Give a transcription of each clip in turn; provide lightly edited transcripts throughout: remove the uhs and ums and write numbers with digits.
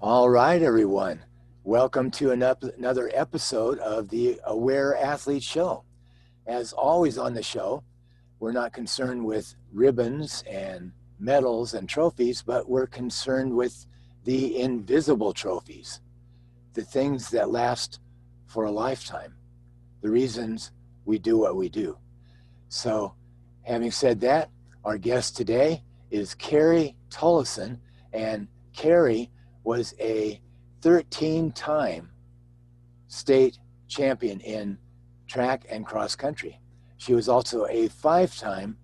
All right, everyone. Welcome to another episode of the Aware Athlete Show. As always on the show, we're not concerned with ribbons and medals and trophies, but we're concerned with the invisible trophies, the things that last for a lifetime, the reasons we do what we do. So, having said that, our guest today is Carrie Tollefson, and Carrie was a 13-time state champion in track and cross country. She was also a 5-time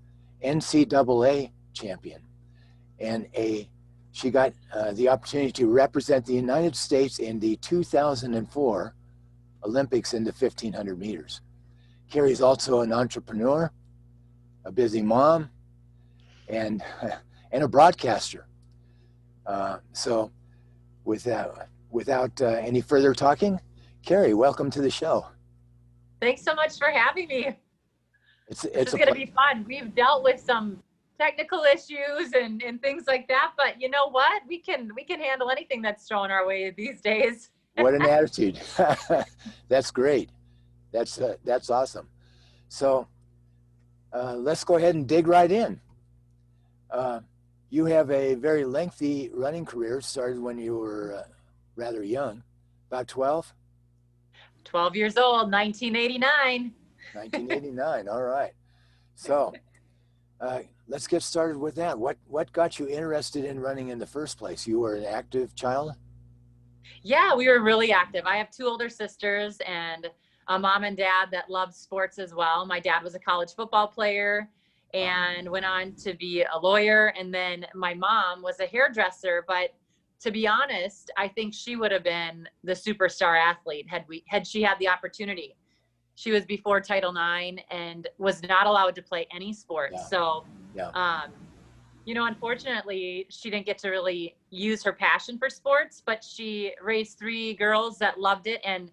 NCAA champion, and she got the opportunity to represent the United States in the 2004 Olympics in the 1500 meters. Carrie's also an entrepreneur, a busy mom, and a broadcaster. So without any further talking, Carrie, welcome to the show. Thanks so much for having me. It's going to be fun. We've dealt with some technical issues and things like that, but you know what? We can handle anything that's thrown our way these days. What an attitude. That's great. That's awesome. So let's go ahead and dig right in. You have a very lengthy running career, started when you were rather young, about 12? 12 years old, 1989. 1989, all right. So let's get started with that. What got you interested in running in the first place? You were an active child? Yeah, we were really active. I have 2 older sisters and a mom and dad that loved sports as well. My dad was a college football player and went on to be a lawyer. And then my mom was a hairdresser, but to be honest, I think she would have been the superstar athlete had she had the opportunity. She was before Title IX and was not allowed to play any sports. Yeah. So, Yeah. Unfortunately, she didn't get to really use her passion for sports, but she raised 3 girls that loved it. And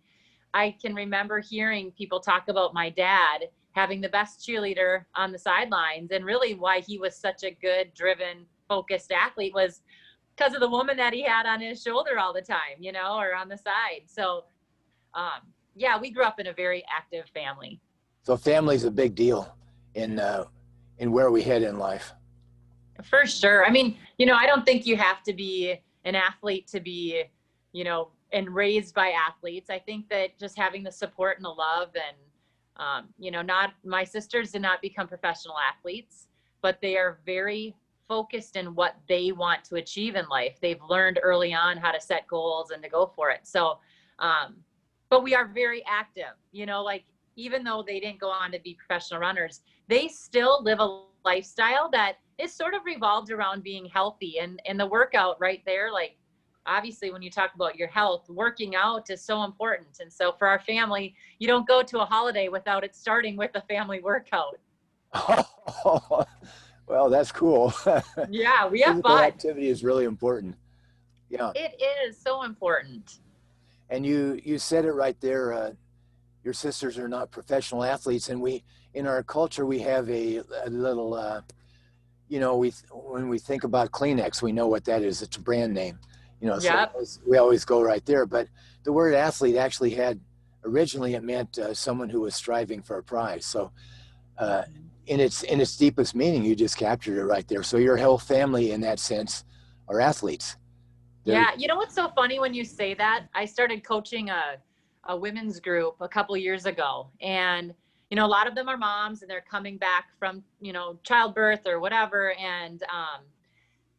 I can remember hearing people talk about my dad having the best cheerleader on the sidelines, and really why he was such a good, driven, focused athlete was because of the woman that he had on his shoulder all the time, or on the side. So, yeah, we grew up in a very active family. So family's a big deal in where we head in life. For sure. I mean, I don't think you have to be an athlete to be, and raised by athletes. I think that just having the support and the love and, my sisters did not become professional athletes, but they are very focused in what they want to achieve in life. They've learned early on how to set goals and to go for it. So, but we are very active, even though they didn't go on to be professional runners, they still live a lifestyle that is sort of revolved around being healthy, and the workout right there, obviously when you talk about your health, working out is so important. And so for our family, you don't go to a holiday without it starting with a family workout. Well, that's cool. Yeah, we have Physical fun. activity is really important. Yeah. It is so important. And you said it right there. Your sisters are not professional athletes, and in our culture we have a little, when we think about Kleenex, we know what that is. It's a brand name. Yep. So we always go right there. But the word athlete actually originally it meant someone who was striving for a prize. So in its deepest meaning, you just captured it right there. So your whole family in that sense are athletes. Yeah. You know what's so funny when you say that? I started coaching a women's group a couple years ago, and a lot of them are moms and they're coming back from, childbirth or whatever. And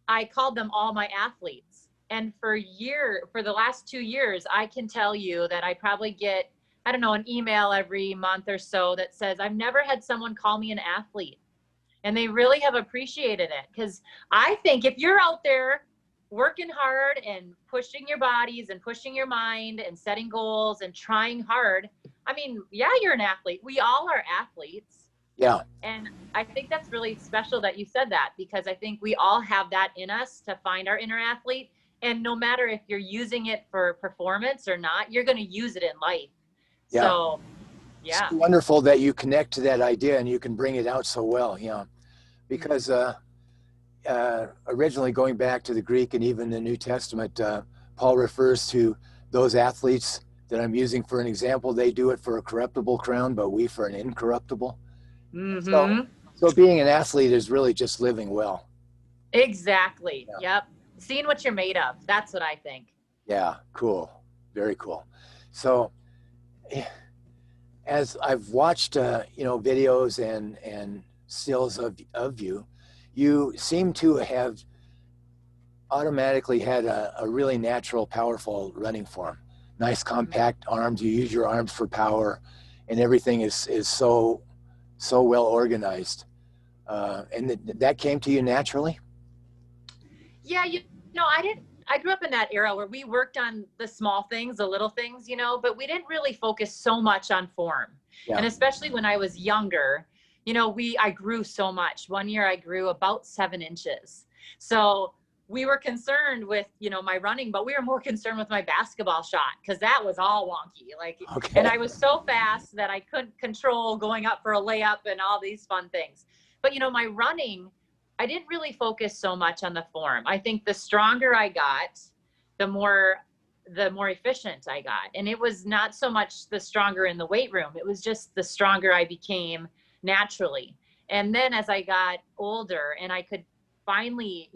I called them all my athletes. And for the last 2 years, I can tell you that I probably get, an email every month or so that says, I've never had someone call me an athlete. And they really have appreciated it. Because I think if you're out there working hard and pushing your bodies and pushing your mind and setting goals and trying hard, yeah, you're an athlete. We all are athletes. Yeah. And I think that's really special that you said that, because I think we all have that in us to find our inner athlete. And no matter if you're using it for performance or not, you're going to use it in life. Yeah. So, yeah. It's wonderful that you connect to that idea and you can bring it out so well. Yeah. Because originally, going back to the Greek and even the New Testament, Paul refers to those athletes that I'm using for an example. They do it for a corruptible crown, but we for an incorruptible. So, Mm-hmm. so being an athlete is really just living well. Exactly. Yeah. Yep. Seeing what you're made of. That's what I think. Yeah, cool. Very cool. So as I've watched, videos and stills of you, you seem to have automatically had a really natural, powerful running form. Nice compact arms. You use your arms for power, and everything is so well organized. And that came to you naturally. Yeah, I grew up in that era where we worked on the small things, the little things, but we didn't really focus so much on form. Yeah. And especially when I was younger, I grew so much. One year I grew about 7 inches. So we were concerned with, my running, but we were more concerned with my basketball shot because that was all wonky. Okay. And I was so fast that I couldn't control going up for a layup and all these fun things. But, my running, I didn't really focus so much on the form. I think the stronger I got, the more efficient I got. And it was not so much the stronger in the weight room. It was just the stronger I became naturally. And then as I got older and I could finally,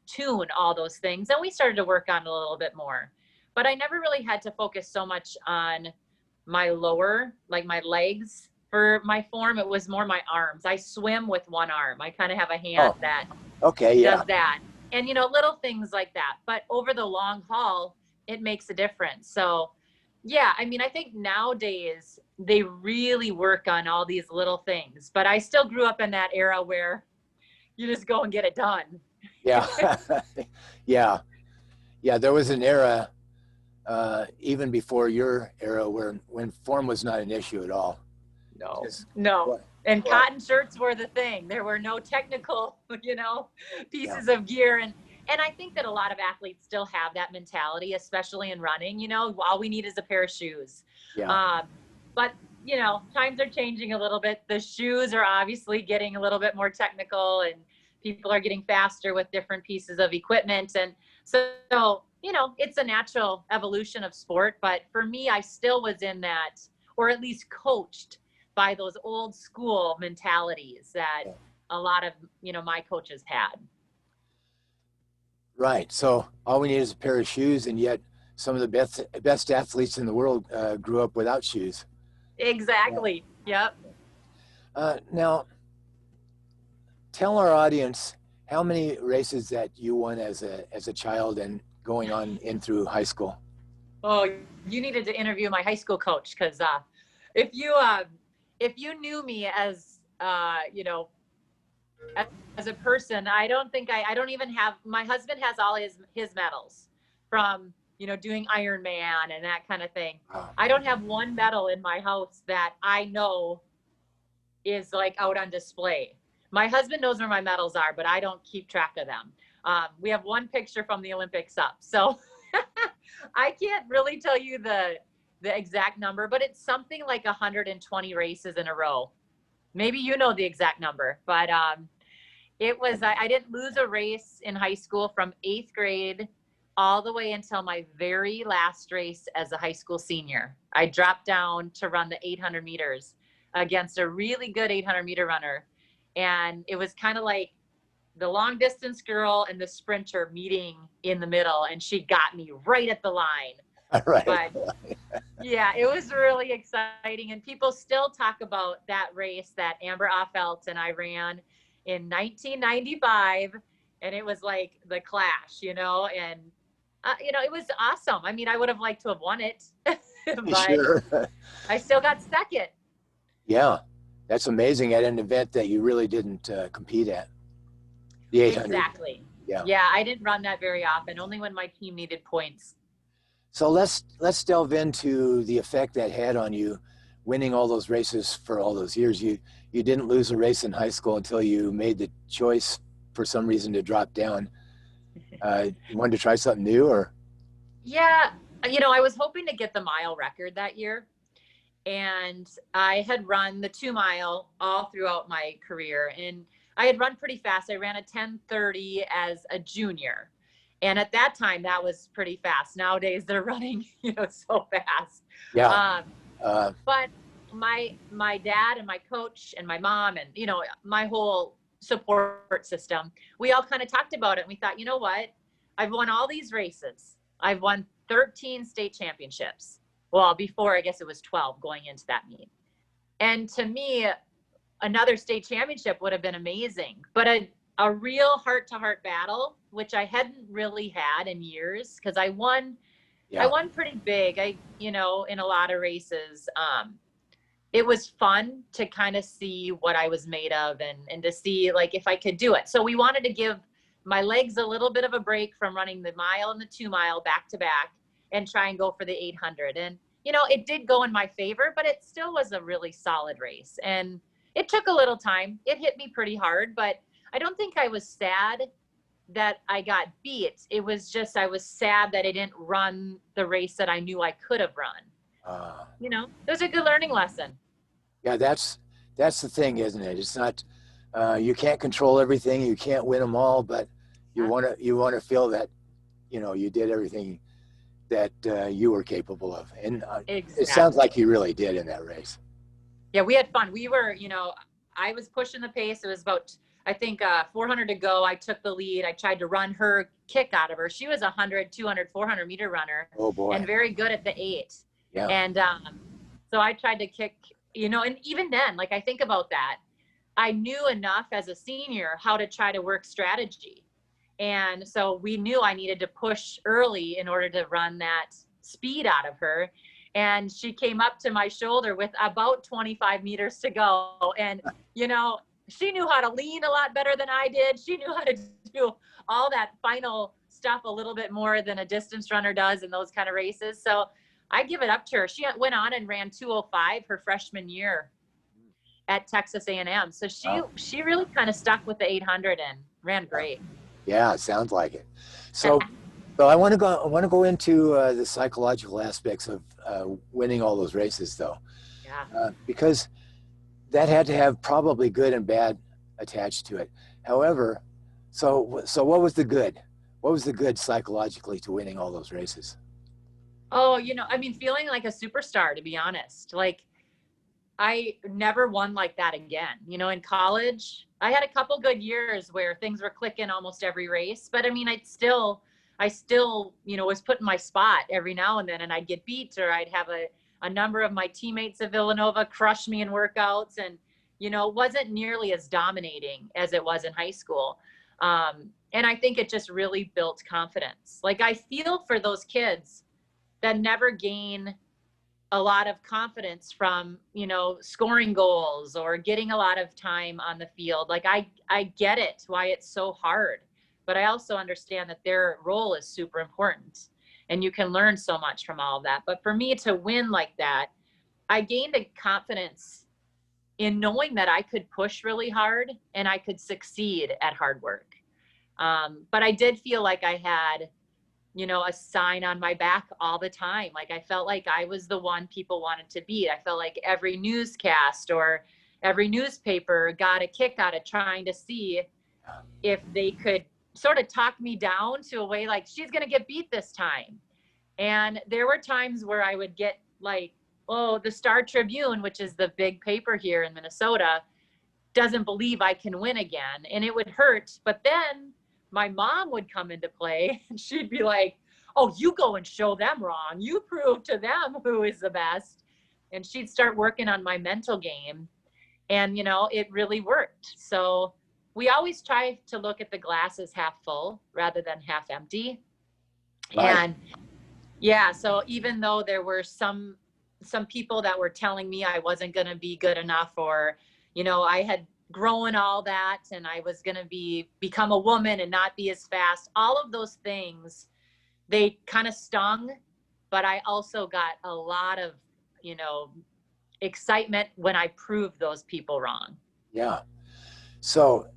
tune all those things, then we started to work on it a little bit more. But I never really had to focus so much on my lower, like my legs for my form. It was more my arms. I swim with one arm. I kind of have a hand that Okay. Yeah. does that. And, little things like that. But over the long haul, it makes a difference. So, yeah, I think nowadays they really work on all these little things. But I still grew up in that era where you just go and get it done. Yeah. Yeah. There was an era, even before your era, when form was not an issue at all. No. And What? cotton shirts were the thing. There were no technical, pieces of gear. And I think that a lot of athletes still have that mentality, especially in running, all we need is a pair of shoes. Yeah. But, times are changing a little bit. The shoes are obviously getting a little bit more technical and people are getting faster with different pieces of equipment. And so, it's a natural evolution of sport. But for me, I still was in that, or at least coached by those old school mentalities that a lot of, my coaches had. Right. So all we need is a pair of shoes, and yet some of the best athletes in the world grew up without shoes. Exactly. Yeah. Yep. Now, tell our audience how many races that you won as a child and going on in through high school. Oh, you needed to interview my high school coach because if you knew me as as a person, I don't even have, my husband has all his medals from, doing Ironman and that kind of thing. Wow. I don't have one medal in my house that I know is like out on display. My husband knows where my medals are, but I don't keep track of them. We have one picture from the Olympics up. So I can't really tell you the exact number, but it's something like 120 races in a row. Maybe you know the exact number, but it was, I didn't lose a race in high school from 8th grade all the way until my very last race as a high school senior. I dropped down to run the 800 meters against a really good 800-meter runner. And it was kind of like the long distance girl and the sprinter meeting in the middle, and she got me right at the line. Right. But yeah, it was really exciting. And people still talk about that race that Amber Offelt and I ran in 1995. And it was like the clash, and, it was awesome. I would have liked to have won it, but Sure. I still got second. Yeah. That's amazing at an event that you really didn't compete at. The 800. Exactly. Yeah. Yeah, I didn't run that very often, only when my team needed points. So let's delve into the effect that had on you winning all those races for all those years. You didn't lose a race in high school until you made the choice for some reason to drop down. You wanted to try something new, or? Yeah, I was hoping to get the mile record that year. And I had run the 2-mile all throughout my career. And I had run pretty fast. I ran a 10:30 as a junior. And at that time, that was pretty fast. Nowadays, they're running, so fast. Yeah. But my dad and my coach and my mom and, my whole support system, we all kind of talked about it. And we thought, you know what? I've won all these races. I've won 13 state championships. Well, before, I guess it was 12 going into that meet. And to me, another state championship would have been amazing. But a real heart-to-heart battle, which I hadn't really had in years, because I won pretty big. In a lot of races. It was fun to kind of see what I was made of and to see like if I could do it. So we wanted to give my legs a little bit of a break from running the mile and the 2 mile back to back and try and go for the 800. And, it did go in my favor, but it still was a really solid race. And it took a little time. It hit me pretty hard, but I don't think I was sad that I got beat. It was just, I was sad that I didn't run the race that I knew I could have run. It was a good learning lesson. Yeah, that's the thing, isn't it? It's not, you can't control everything. You can't win them all, but you want to feel that, you did everything that you were capable of. And Exactly. It sounds like you really did in that race. Yeah, we had fun. We were, I was pushing the pace. It was about, I think 400 to go. I took the lead. I tried to run her kick out of her. She was 100, 200, 400 meter runner. Oh boy. And very good at the 8. Yeah. And so I tried to kick, and even then, like I think about that, I knew enough as a senior how to try to work strategy. And so we knew I needed to push early in order to run that speed out of her. And she came up to my shoulder with about 25 meters to go. And, she knew how to lean a lot better than I did. She knew how to do all that final stuff a little bit more than a distance runner does in those kind of races. So I give it up to her. She went on and ran 2:05 her freshman year at Texas A&M. So she really kind of stuck with the 800 and ran great. Yeah, it sounds like it. So I want to go into the psychological aspects of winning all those races, though. Yeah. Because that had to have probably good and bad attached to it. However, so what was the good? What was the good psychologically to winning all those races? Oh, feeling like a superstar, to be honest. Like, I never won like that again. In college, I had a couple good years where things were clicking almost every race. But I still, was put in my spot every now and then, and I'd get beat, or I'd have a number of my teammates at Villanova crush me in workouts, and, it wasn't nearly as dominating as it was in high school. And I think it just really built confidence. Like, I feel for those kids that never gain a lot of confidence from, scoring goals or getting a lot of time on the field. Like, I get it, why it's so hard, but I also understand that their role is super important and you can learn so much from all of that. But for me to win like that, I gained a confidence in knowing that I could push really hard and I could succeed at hard work. But I did feel like I had, a sign on my back all the time. Like, I felt like I was the one people wanted to beat. I felt like every newscast or every newspaper got a kick out of trying to see if they could sort of talk me down to a way like, she's going to get beat this time. And there were times where I would get like, oh, the Star Tribune, which is the big paper here in Minnesota, doesn't believe I can win again. And it would hurt. But then my mom would come into play and she'd be like, oh, you go and show them wrong. You prove to them who is the best. And she'd start working on my mental game. And, it really worked. So we always try to look at the glass as half full rather than half empty. Right. And yeah, so even though there were some people that were telling me I wasn't going to be good enough, or, I had grown all that and I was going to become a woman and not be as fast. All of those things, they kind of stung, but I also got a lot of, excitement when I proved those people wrong. Yeah. So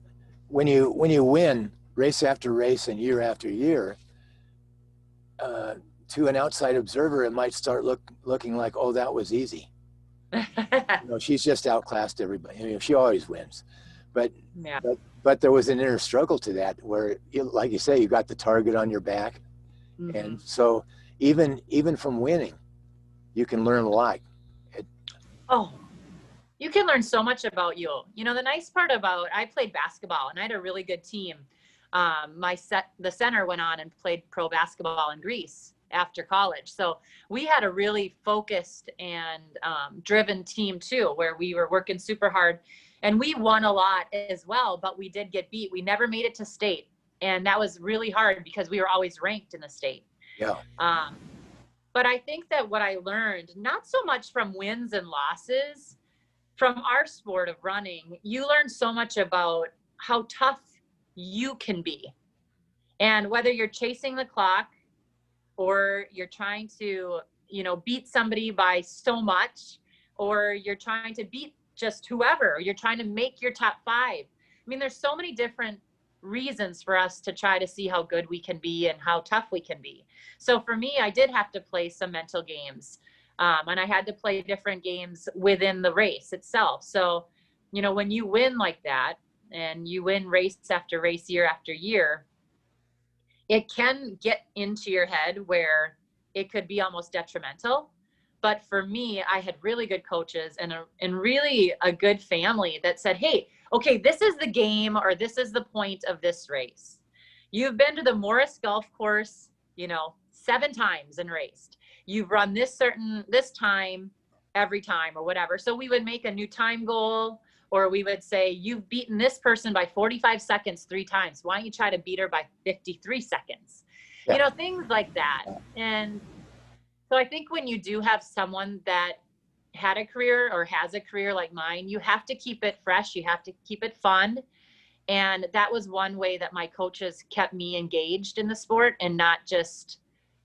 when you win race after race and year after year, to an outside observer, it might start looking like, oh, that was easy. She's just outclassed everybody. She always wins, but but there was an inner struggle to that where, like you say, you got the target on your back. Mm-hmm. And so even from winning, you can learn a lot. Oh, you can learn so much about you. You know, the nice part about, I played basketball and I had a really good team. The center went on and played pro basketball in Greece after college. So we had a really focused and driven team too, where we were working super hard, and we won a lot as well, but we did get beat. We never made it to state. And that was really hard because we were always ranked in the state. Yeah. But I think that what I learned, not so much from wins and losses, from our sport of running, you learn so much about how tough you can be. And whether you're chasing the clock or you're trying to, you know, beat somebody by so much, or you're trying to beat just whoever, or you're trying to make your top 5. I mean, there's so many different reasons for us to try to see how good we can be and how tough we can be. So for me, I did have to play some mental games. And I had to play different games within the race itself. So, you know, when you win like that and you win race after race, year after year, it can get into your head where it could be almost detrimental. But for me, I had really good coaches and really a good family that said, hey, okay, this is the game, or this is the point of this race. You've been to the Morris Golf Course, you know, 7 times and raced. You've run this time every time or whatever. So we would make a new time goal, or we would say, you've beaten this person by 45 seconds 3 times. Why don't you try to beat her by 53 seconds? Yeah. You know, things like that. And so I think when you do have someone that had a career or has a career like mine, you have to keep it fresh. You have to keep it fun. And that was one way that my coaches kept me engaged in the sport and not just,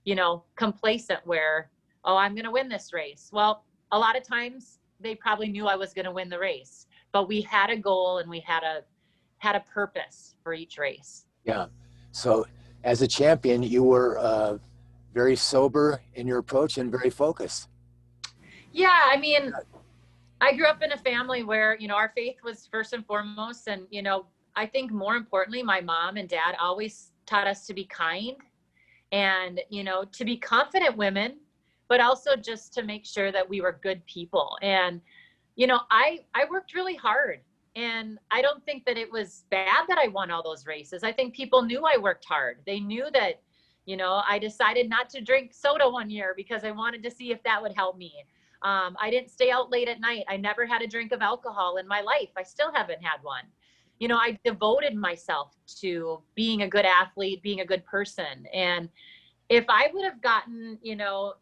you know, complacent where, oh, I'm going to win this race. Well, a lot of times they probably knew I was going to win the race, but we had a goal and we had a purpose for each race. Yeah. So as a champion, you were very sober in your approach and very focused. Yeah. I mean, I grew up in a family where, you know, our faith was first and foremost. And, you know, I think more importantly, my mom and dad always taught us to be kind and, you know, to be confident women, but also just to make sure that we were good people. And, you know, I worked really hard, and I don't think that it was bad that I won all those races. I think people knew I worked hard. They knew that, you know, I decided not to drink soda one year because I wanted to see if that would help me. I didn't stay out late at night. I never had a drink of alcohol in my life. I still haven't had one. You know, I devoted myself to being a good athlete, being a good person. And if I would have gotten, you know,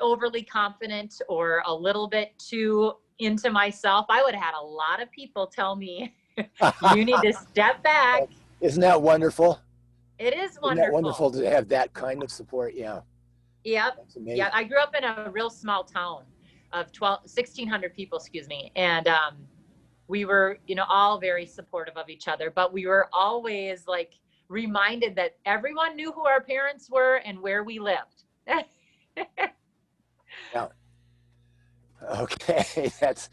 overly confident or a little bit too into myself, I would have had a lot of people tell me, you need to step back. Isn't that wonderful? It is wonderful. Isn't that wonderful to have that kind of support? Yeah. Yep. Yeah. I grew up in a real small town of 1,600 people, excuse me. And, we were, you know, all very supportive of each other, but we were always like reminded that everyone knew who our parents were and where we lived. Yeah. Okay. That's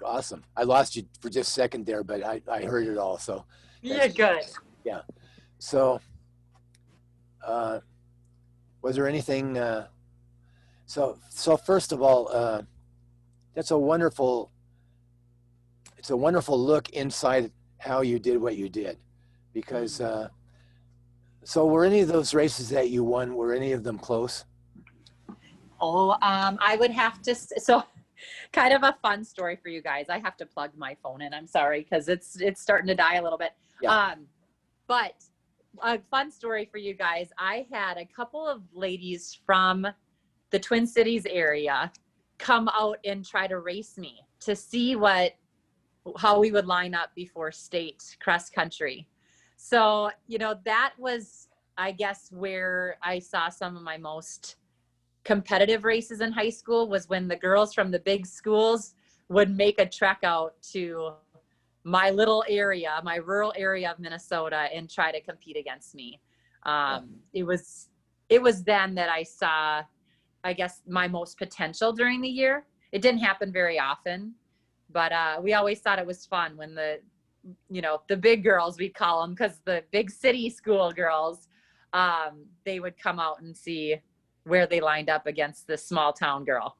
awesome. I lost you for just a second there, but I heard it all. So yeah, good. Yeah. So, was there anything, so first of all, it's a wonderful look inside how you did what you did, because, so were any of those races that you won, were any of them close? Oh, I would have to, so kind of a fun story for you guys. I have to plug my phone in. I'm sorry, because it's starting to die a little bit. Yeah. But a fun story for you guys. I had a couple of ladies from the Twin Cities area come out and try to race me to see how we would line up before state cross country. So, you know, that was, I guess, where I saw some of my most competitive races in high school, was when the girls from the big schools would make a trek out to my little area, my rural area of Minnesota, and try to compete against me. It was then that I saw, I guess, my most potential during the year. It didn't happen very often, but we always thought it was fun when the big girls, we call them, because the big city school girls, they would come out and see where they lined up against this small town girl.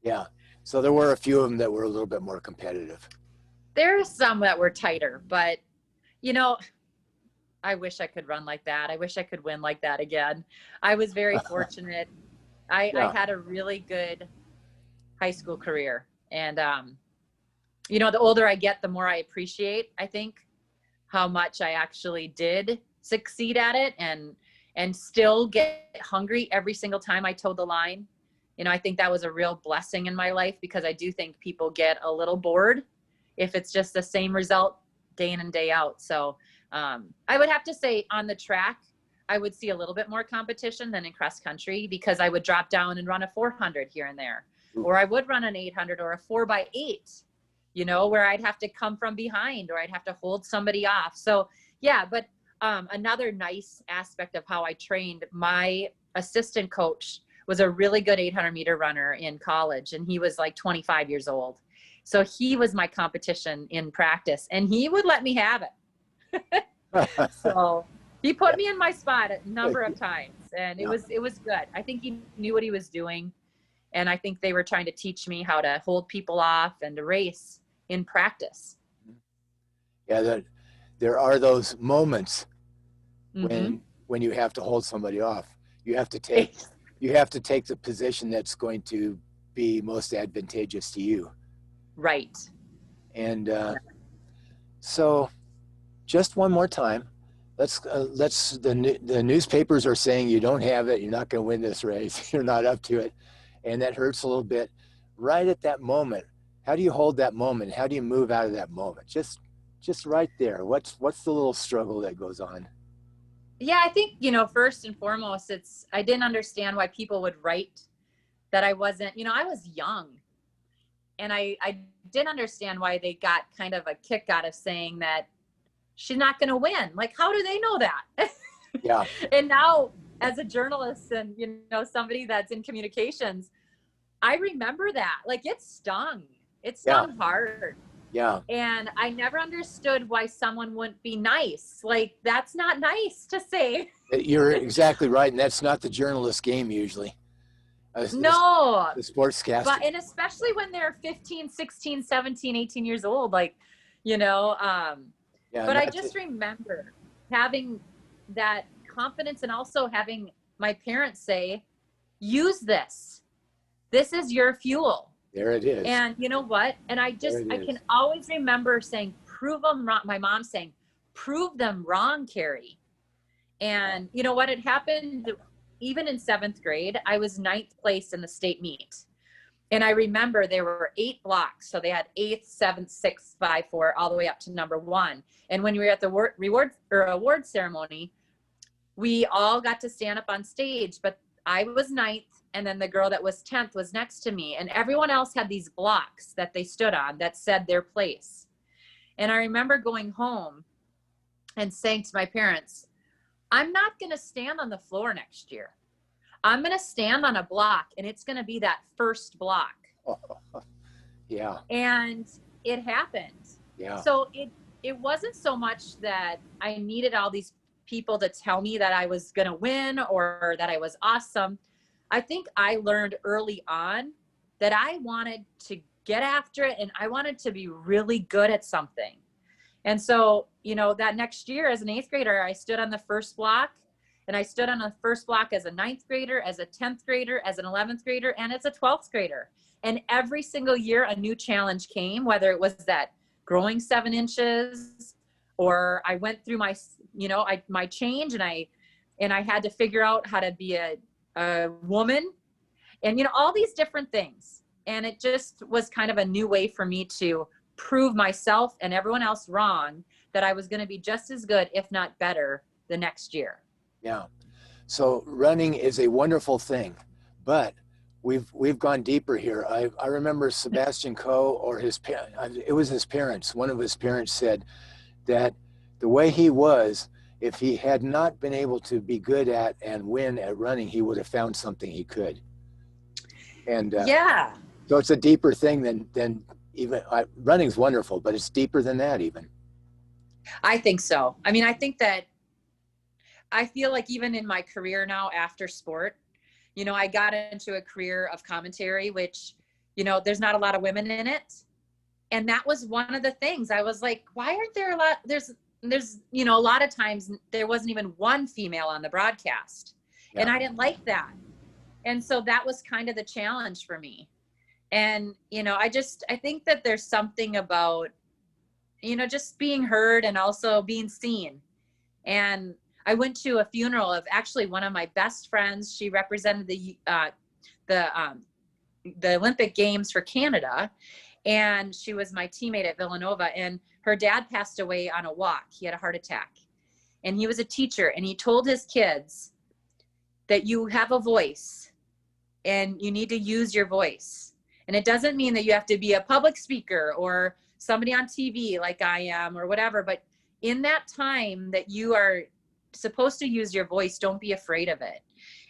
Yeah. So there were a few of them that were a little bit more competitive. There are some that were tighter, but I wish I could run like that. I wish I could win like that again. I was very fortunate. I had a really good high school career. And, the older I get, the more I appreciate, I think, how much I actually did succeed at it and still get hungry every single time I towed the line. I think that was a real blessing in my life, because I do think people get a little bored if it's just the same result day in and day out. So I would have to say on the track, I would see a little bit more competition than in cross country, because I would drop down and run a 400 here and there, or I would run an 800 or a 4x8, where I'd have to come from behind or I'd have to hold somebody off. So yeah, but another nice aspect of how I trained, my assistant coach was a really good 800 meter runner in college, and he was like 25 years old. So he was my competition in practice, and he would let me have it. So he put me in my spot a number of times, and it was good. I think he knew what he was doing, and I think they were trying to teach me how to hold people off and to race in practice. Yeah, there are those moments Mm-hmm. when you have to hold somebody off. You have to take the position that's going to be most advantageous to you. Right. And so, just one more time, the newspapers are saying you don't have it, you're not going to win this race, you're not up to it, and that hurts a little bit. Right at that moment, how do you hold that moment? How do you move out of that moment? Just right there. What's the little struggle that goes on? Yeah, I think, first and foremost, I didn't understand why people would write that I wasn't, I was young, and I didn't understand why they got kind of a kick out of saying that she's not going to win. Like, how do they know that? Yeah. And now, as a journalist and, somebody that's in communications, I remember that. Like, it stung. It stung hard. Yeah. And I never understood why someone wouldn't be nice. Like, that's not nice to say. You're exactly right. And that's not the journalist game usually. No. The sportscaster. But, and especially when they're 15, 16, 17, 18 years old, like, but I just remember having that confidence, and also having my parents say, use this. This is your fuel. There it is. And you know what? And I can always remember saying, prove them wrong. My mom saying, prove them wrong, Carrie. And you know what? It happened even in 7th grade. I was 9th place in the state meet. And I remember there were 8 blocks. So they had 8th, 7th, 6th, 5, 4, all the way up to number 1. And when we were at the award ceremony, we all got to stand up on stage, but I was 9th. And then the girl that was 10th was next to me, and everyone else had these blocks that they stood on that said their place. And I remember going home and saying to my parents, I'm not going to stand on the floor next year. I'm going to stand on a block, and it's going to be that first block. Yeah. And it happened. Yeah. So it wasn't so much that I needed all these people to tell me that I was going to win or that I was awesome. I think I learned early on that I wanted to get after it, and I wanted to be really good at something. And so, that next year as an 8th grader, I stood on the first block, and I stood on the first block as a 9th grader, as a 10th grader, as an 11th grader, and as a 12th grader. And every single year a new challenge came, whether it was that growing 7 inches, or I went through my, my change, and I had to figure out how to be a woman, and all these different things. And it just was kind of a new way for me to prove myself and everyone else wrong, that I was going to be just as good, if not better, the next year. Yeah. So running is a wonderful thing, but we've gone deeper here. I remember Sebastian Coe, or it was his parents. One of his parents said that the way he was, if he had not been able to be good at and win at running, he would have found something he could. And yeah. So it's a deeper thing than even running's wonderful, but it's deeper than that even. I think so. I mean, I think that I feel like even in my career now after sport, you know, I got into a career of commentary, which, you know, there's not a lot of women in it. And that was one of the things I was like, why aren't there a lot? There's, you know, a lot of times there wasn't even one female on the broadcast. Yeah. And I didn't like that. And so that was kind of the challenge for me. And, you know, I think that there's something about, you know, just being heard and also being seen. And I went to a funeral of actually one of my best friends. She represented the Olympic Games for Canada. And she was my teammate at Villanova. And her dad passed away on a walk. He had a heart attack. And he was a teacher. And he told his kids that you have a voice and you need to use your voice. And it doesn't mean that you have to be a public speaker or somebody on TV like I am or whatever. But in that time that you are supposed to use your voice, don't be afraid of it.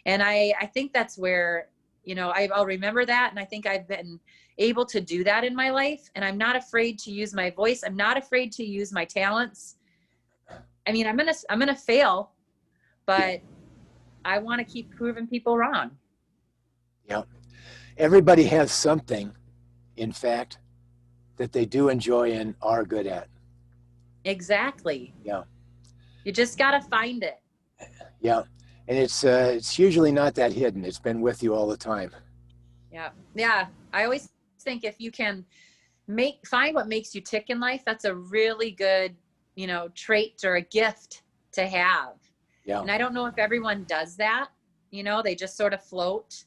And I think that's where, you know, I'll remember that. And I think I've been able to do that in my life. And I'm not afraid to use my voice. I'm not afraid to use my talents. I mean, I'm going to fail, but I want to keep proving people wrong. Yeah. Everybody has something, in fact, that they do enjoy and are good at. Exactly. Yeah. You just got to find it. Yeah. And it's usually not that hidden. It's been with you all the time. Yeah. Yeah. I always think if you can find what makes you tick in life, that's a really good, you know, trait or a gift to have. Yeah. And I don't know if everyone does that, you know, they just sort of float,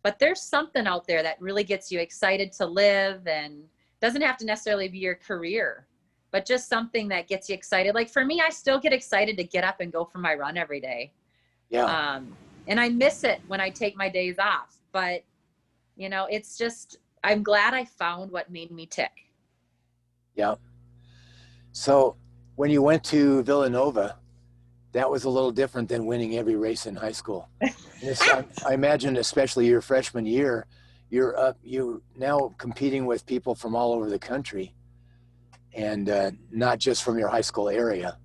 but there's something out there that really gets you excited to live, and doesn't have to necessarily be your career, but just something that gets you excited. Like for me, I still get excited to get up and go for my run every day. Yeah. And I miss it when I take my days off, but you know, it's just, I'm glad I found what made me tick. Yeah. So when you went to Villanova, that was a little different than winning every race in high school. I imagine, especially your freshman year, you're now competing with people from all over the country, and not just from your high school area.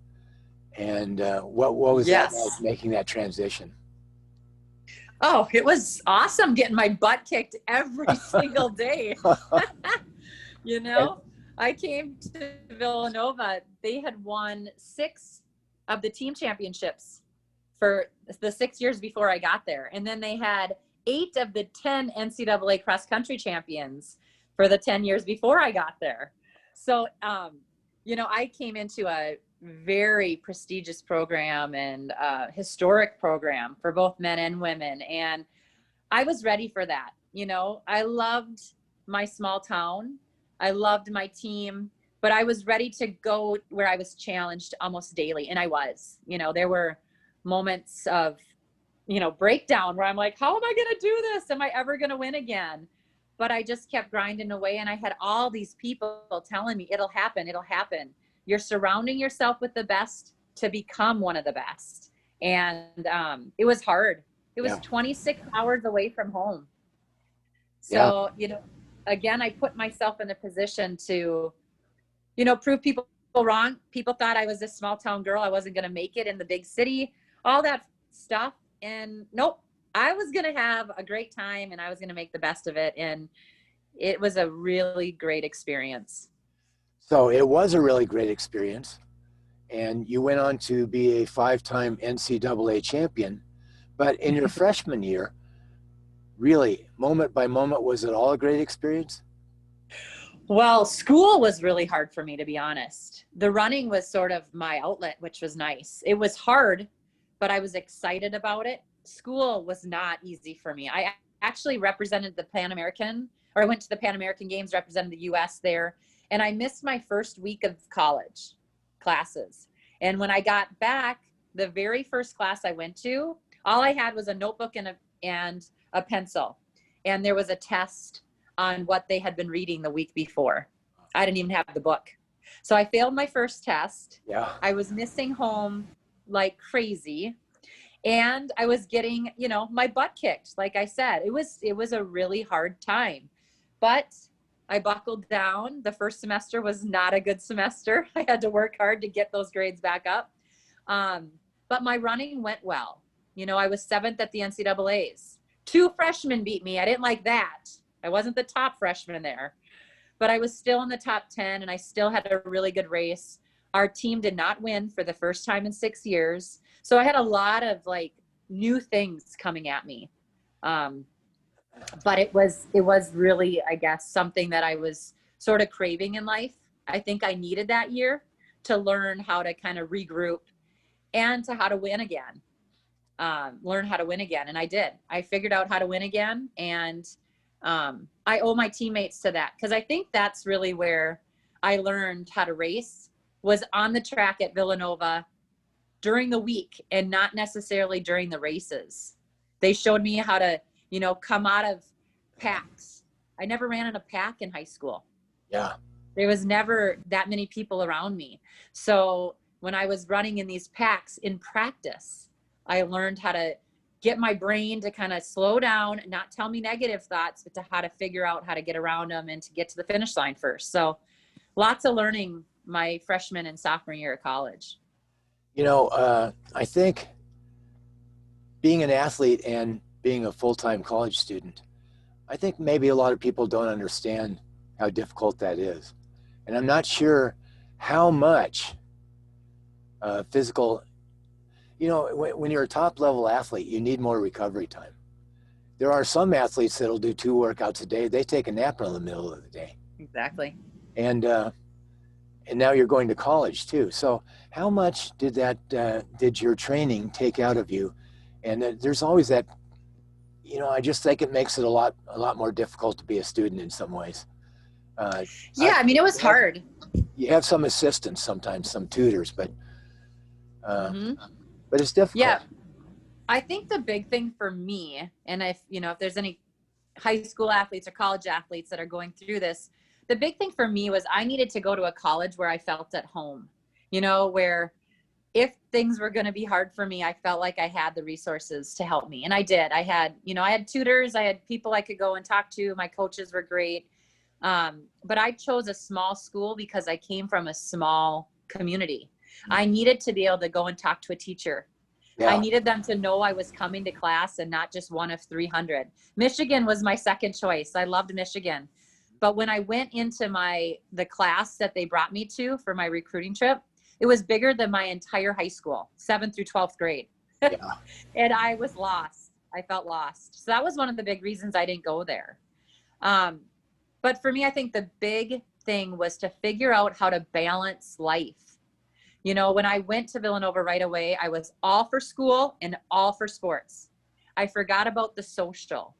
And what was that like, making that transition? Oh, it was awesome getting my butt kicked every single day. You know, I came to Villanova. They had won 6 of the team championships for the 6 years before I got there. And then they had 8 of the 10 NCAA cross country champions for the 10 years before I got there. So, you know, I came into a very prestigious program and historic program for both men and women. And I was ready for that. You know, I loved my small town. I loved my team, but I was ready to go where I was challenged almost daily. And I was, you know, there were moments of, you know, breakdown where I'm like, how am I going to do this? Am I ever going to win again? But I just kept grinding away. And I had all these people telling me, it'll happen. It'll happen. You're surrounding yourself with the best to become one of the best. And it was hard. It was 26 hours away from home. So, you know, again, I put myself in a position to, you know, prove people wrong. People thought I was this small town girl. I wasn't going to make it in the big city, all that stuff. And nope, I was going to have a great time and I was going to make the best of it. And it was a really great experience. So it was a really great experience. And you went on to be a 5-time NCAA champion. But in your freshman year, really, moment by moment, was it all a great experience? Well, school was really hard for me, to be honest. The running was sort of my outlet, which was nice. It was hard, but I was excited about it. School was not easy for me. I actually represented the Pan American, or I went to the Pan American Games, represented the U.S. there, and I missed my first week of college classes. And when I got back, the very first class I went to, all I had was a notebook and a pencil. And there was a test on what they had been reading the week before. I didn't even have the book. So I failed my first test. Yeah. I was missing home like crazy. And I was getting, you know, my butt kicked. Like I said, it was a really hard time. But I buckled down. The first semester was not a good semester. I had to work hard to get those grades back up. But my running went well. You know, I was 7th at the NCAAs. 2 freshmen beat me. I didn't like that. I wasn't the top freshman there, but I was still in the top 10 and I still had a really good race. Our team did not win for the first time in 6 years. So I had a lot of like new things coming at me. But it was really, I guess, something that I was sort of craving in life. I think I needed that year to learn how to kind of regroup and to how to win again. Learn how to win again. And I did. I figured out how to win again. And I owe my teammates to that, because I think that's really where I learned how to race, was on the track at Villanova during the week and not necessarily during the races. They showed me how to, you know, come out of packs. I never ran in a pack in high school. Yeah. There was never that many people around me. So when I was running in these packs in practice, I learned how to get my brain to kind of slow down, not tell me negative thoughts, but to how to figure out how to get around them and to get to the finish line first. So lots of learning my freshman and sophomore year of college. You know, I think being an athlete and being a full-time college student, I think maybe a lot of people don't understand how difficult that is. And I'm not sure how much physical, you know, when you're a top level athlete, you need more recovery time. There are some athletes that'll do 2 workouts a day. They take a nap in the middle of the day. Exactly. And now you're going to college too. So how much did did your training take out of you? And there's always that, you know, I just think it makes it a lot more difficult to be a student in some ways. Yeah, I mean, it was hard. You have some assistants sometimes, some tutors, but it's difficult. Yeah, I think the big thing for me, and if there's any high school athletes or college athletes that are going through this, the big thing for me was I needed to go to a college where I felt at home, you know, where if things were going to be hard for me, I felt like I had the resources to help me. And I did. I had tutors, I had people I could go and talk to. My coaches were great. But I chose a small school because I came from a small community. I needed to be able to go and talk to a teacher. Yeah. I needed them to know I was coming to class and not just one of 300. Michigan was my second choice. I loved Michigan. But when I went into the class that they brought me to for my recruiting trip, it was bigger than my entire high school, 7th through 12th grade. Yeah. And I was lost. I felt lost. So that was one of the big reasons I didn't go there. But for me, I think the big thing was to figure out how to balance life. You know, when I went to Villanova right away, I was all for school and all for sports. I forgot about the social.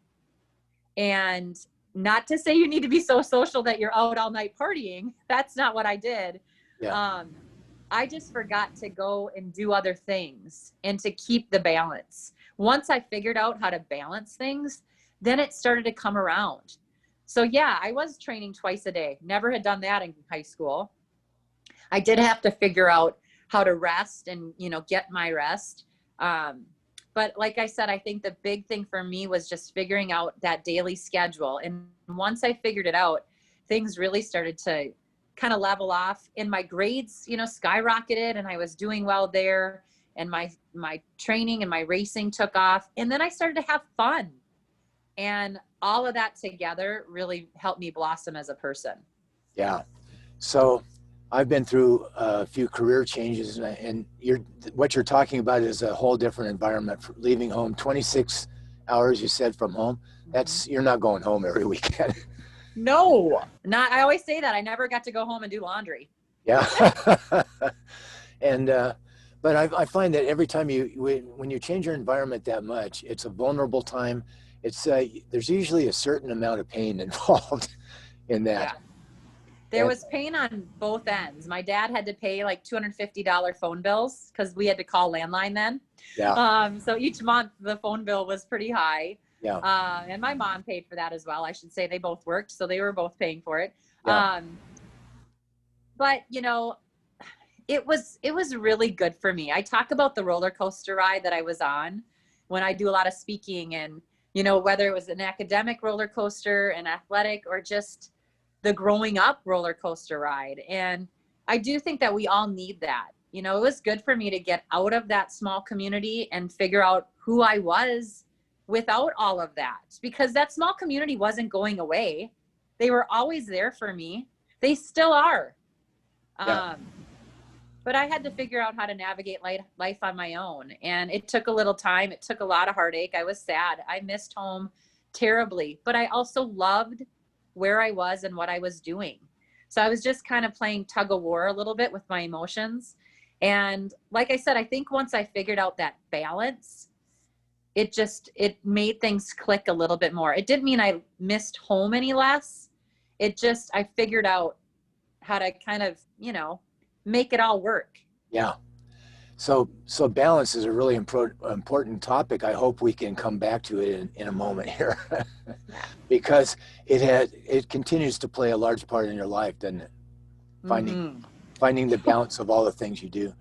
And not to say you need to be so social that you're out all night partying. That's not what I did. Yeah. I just forgot to go and do other things and to keep the balance. Once I figured out how to balance things, then it started to come around. So yeah, I was training twice a day. Never had done that in high school. I did have to figure out how to rest and, get my rest. But like I said, I think the big thing for me was just figuring out that daily schedule. And once I figured it out, things really started to kind of level off, and my grades, skyrocketed, and I was doing well there, and my training and my racing took off. And then I started to have fun, and all of that together really helped me blossom as a person. Yeah. So I've been through a few career changes, and what you're talking about is a whole different environment. For leaving home 26 hours, you said, from home. You're not going home every weekend. No, not. I always say that I never got to go home and do laundry. Yeah. And but I find that every time when you change your environment that much, it's a vulnerable time. It's there's usually a certain amount of pain involved in that. Yeah. There was pain on both ends. My dad had to pay like $250 phone bills because we had to call landline then. Yeah. So each month the phone bill was pretty high. Yeah. And my mom paid for that as well. I should say they both worked, so they were both paying for it. Yeah. But it was really good for me. I talk about the roller coaster ride that I was on when I do a lot of speaking, and whether it was an academic roller coaster, an athletic, or just the growing up roller coaster ride. And I do think that we all need that. You know, it was good for me to get out of that small community and figure out who I was without all of that, because that small community wasn't going away. They were always there for me. They still are. Yeah. But I had to figure out how to navigate life on my own. And it took a little time. It took a lot of heartache. I was sad. I missed home terribly, but I also loved where I was and what I was doing. So I was just kind of playing tug of war a little bit with my emotions. And like I said, I think once I figured out that balance, it made things click a little bit more. It didn't mean I missed home any less. I figured out how to kind of, make it all work. Yeah. So balance is a really important topic. I hope we can come back to it in a moment here, because it continues to play a large part in your life, doesn't it? Finding the balance of all the things you do.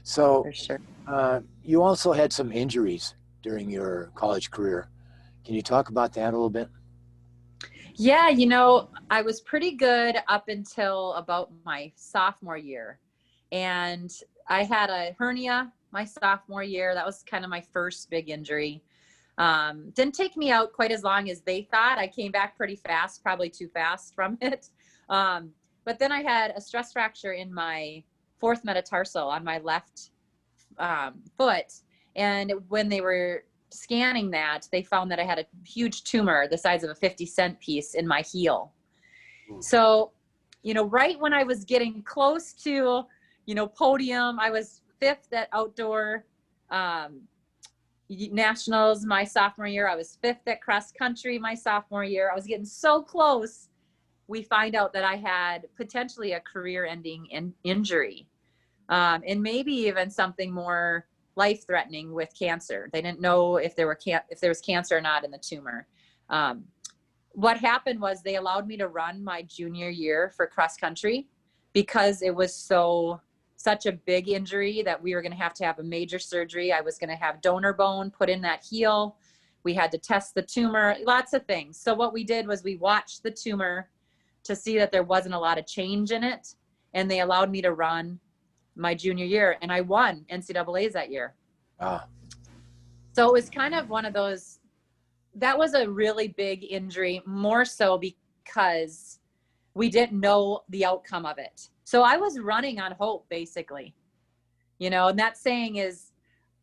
So For sure. You also had some injuries during your college career. Can you talk about that a little bit? Yeah, I was pretty good up until about my sophomore year. And I had a hernia my sophomore year. That was kind of my first big injury. Didn't take me out quite as long as they thought. I came back pretty fast, probably too fast from it. But then I had a stress fracture in my fourth metatarsal on my left foot. And when they were scanning that, they found that I had a huge tumor the size of a 50-cent piece in my heel. So, right when I was getting close to, podium, I was fifth at outdoor nationals my sophomore year. I was fifth at cross country my sophomore year. I was getting so close. We find out that I had potentially a career-ending injury, and maybe even something more life-threatening with cancer. They didn't know if there was cancer or not in the tumor. What happened was they allowed me to run my junior year for cross country because it was such a big injury that we were going to have a major surgery. I was going to have donor bone put in that heel. We had to test the tumor, lots of things. So what we did was we watched the tumor to see that there wasn't a lot of change in it. And they allowed me to run my junior year, and I won NCAAs that year. So it was kind of one of those, that was a really big injury, more so because we didn't know the outcome of it. So I was running on hope, basically, and that saying is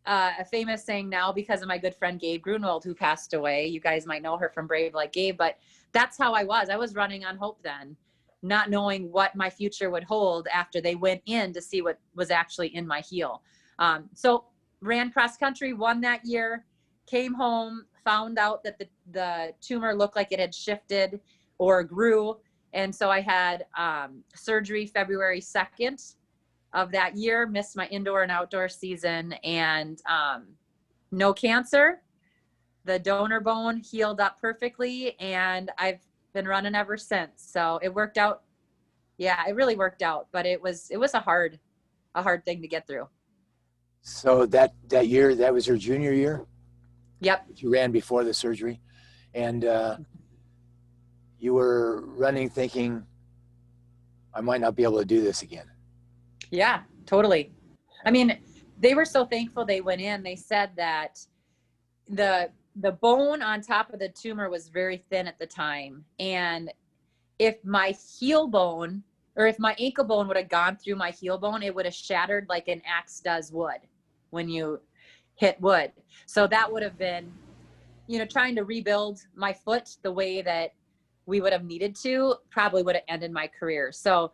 a famous saying now because of my good friend Gabe Grunwald, who passed away. You guys might know her from Brave Like Gabe, but that's how I was running on hope then, not knowing what my future would hold after they went in to see what was actually in my heel. So ran cross country, won that year, came home, found out that the tumor looked like it had shifted or grew. And so I had surgery February 2nd of that year, missed my indoor and outdoor season, and no cancer. The donor bone healed up perfectly, and I've been running ever since. So it worked out. Yeah, it really worked out, but it was a hard thing to get through. So that year, that was your junior year? Yep. You ran before the surgery, and you were running thinking, I might not be able to do this again. Yeah, totally. I mean, they were so thankful they went in. They said that the bone on top of the tumor was very thin at the time. And if my heel bone or if my ankle bone would have gone through my heel bone, it would have shattered like an axe does wood when you hit wood. So that would have been, trying to rebuild my foot the way that we would have needed to probably would have ended my career. So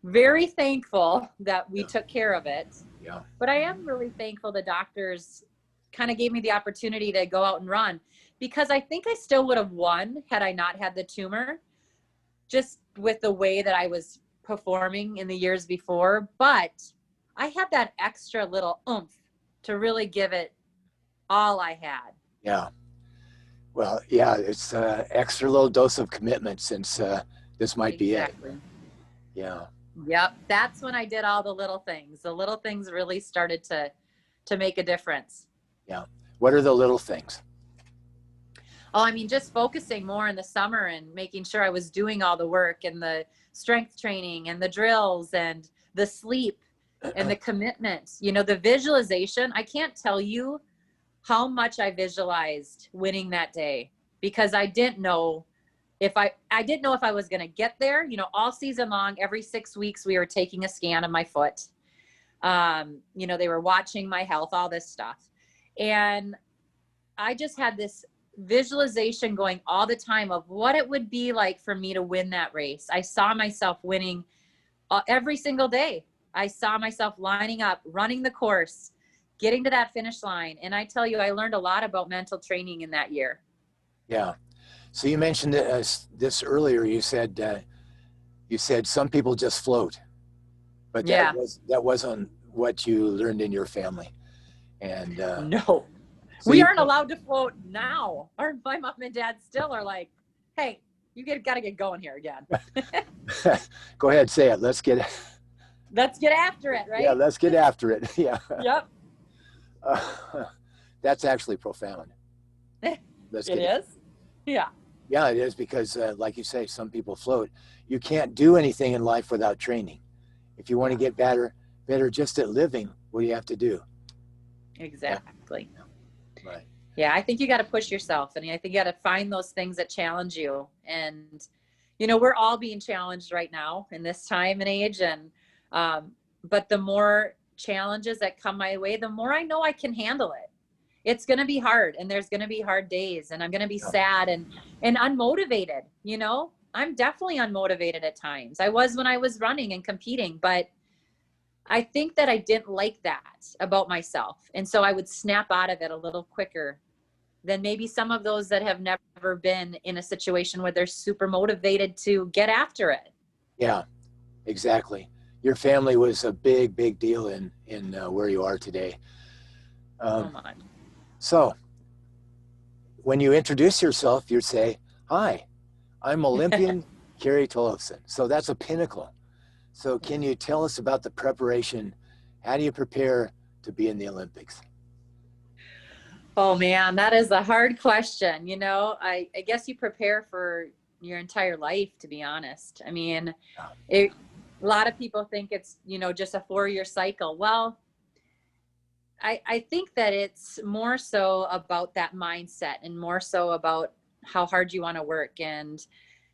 very thankful that we took care of it. Yeah. But I am really thankful the doctors kind of gave me the opportunity to go out and run, because I think I still would have won had I not had the tumor, just with the way that I was performing in the years before. But I had that extra little oomph to really give it all I had. Yeah. Well, yeah, it's an extra little dose of commitment since this might be it. Yeah. Yep. That's when I did all the little things. The little things really started to make a difference. Yeah. What are the little things? Oh, I mean, just focusing more in the summer and making sure I was doing all the work and the strength training and the drills and the sleep and the commitment, the visualization. I can't tell you how much I visualized winning that day, because I didn't know if I didn't know if I was going to get there. All season long, every 6 weeks, we were taking a scan of my foot. They were watching my health, all this stuff. And I just had this visualization going all the time of what it would be like for me to win that race. I saw myself winning every single day. I saw myself lining up, running the course, getting to that finish line. And I tell you, I learned a lot about mental training in that year. Yeah. So you mentioned this earlier. You said some people just float, but Yeah. that wasn't what you learned in your family. And no, so we aren't allowed to float now. My mom and dad still are like, hey, you got to get going here again. Go ahead, say it. Let's get after it, right? Yeah, let's get after it. Yeah. Yep. That's actually profound. It is? Yeah. Yeah, it is, because like you say, some people float. You can't do anything in life without training. If you want to get better just at living, what do you have to do? Exactly. Yeah. Right. Yeah, I think you got to push yourself, and I think you got to find those things that challenge you. And, we're all being challenged right now in this time and age. And, but the more challenges that come my way, the more I know I can handle it. It's going to be hard, and there's going to be hard days, and I'm going to be sad and unmotivated. I'm definitely unmotivated at times. I was when I was running and competing, but I think that I didn't like that about myself. And so I would snap out of it a little quicker than maybe some of those that have never been in a situation where they're super motivated to get after it. Yeah, exactly. Your family was a big, big deal in where you are today. Oh my. So when you introduce yourself, you say, hi, I'm Olympian Carrie Tollefson. So that's a pinnacle. So can you tell us about the preparation? How do you prepare to be in the Olympics? Oh man, that is a hard question. I guess you prepare for your entire life, to be honest. I mean, a lot of people think it's, just a 4-year cycle. Well, I think that it's more so about that mindset, and more so about how hard you want to work and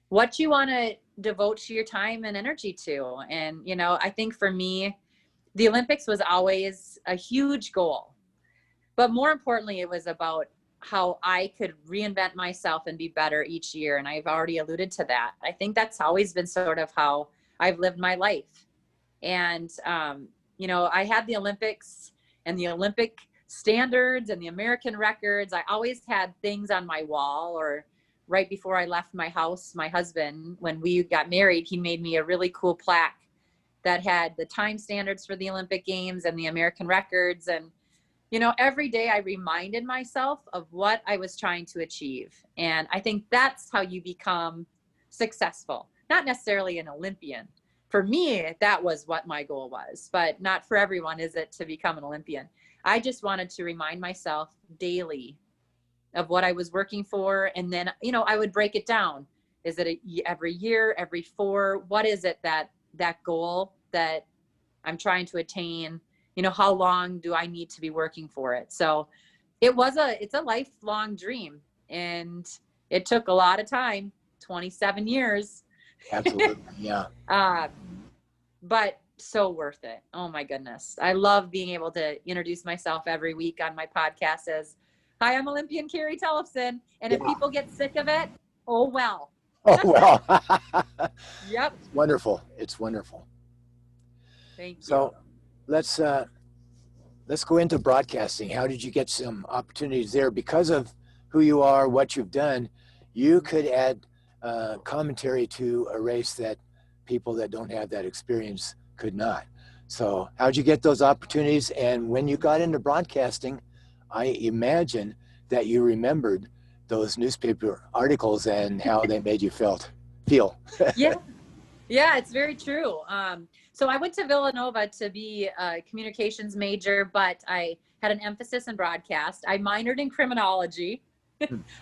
what you want to devote to your time and energy to. And, I think for me, the Olympics was always a huge goal, but more importantly, it was about how I could reinvent myself and be better each year. And I've already alluded to that. I think that's always been sort of how I've lived my life. And, I had the Olympics and the Olympic standards and the American records. I always had things on my wall, or right before I left my house, my husband, when we got married, he made me a really cool plaque that had the time standards for the Olympic Games and the American records. And, every day I reminded myself of what I was trying to achieve. And I think that's how you become successful, not necessarily an Olympian. For me, that was what my goal was, but not for everyone is it to become an Olympian. I just wanted to remind myself daily of what I was working for. And then, I would break it down. Is it every year, every 4? What is it that goal that I'm trying to attain? How long do I need to be working for it? So it's a lifelong dream, and it took a lot of time, 27 years. Absolutely. Yeah. But so worth it. Oh my goodness. I love being able to introduce myself every week on my podcast as, hi, I'm Olympian Carrie Tollefson. And if people get sick of it, oh well. Oh, well. Yep. It's wonderful. It's wonderful. Thank you. So let's go into broadcasting. How did you get some opportunities there? Because of who you are, what you've done, you could add commentary to a race that people that don't have that experience could not. So how'd you get those opportunities? And when you got into broadcasting, I imagine that you remembered those newspaper articles and how they made you feel. Yeah, it's very true. So I went to Villanova to be a communications major, but I had an emphasis in broadcast. I minored in criminology.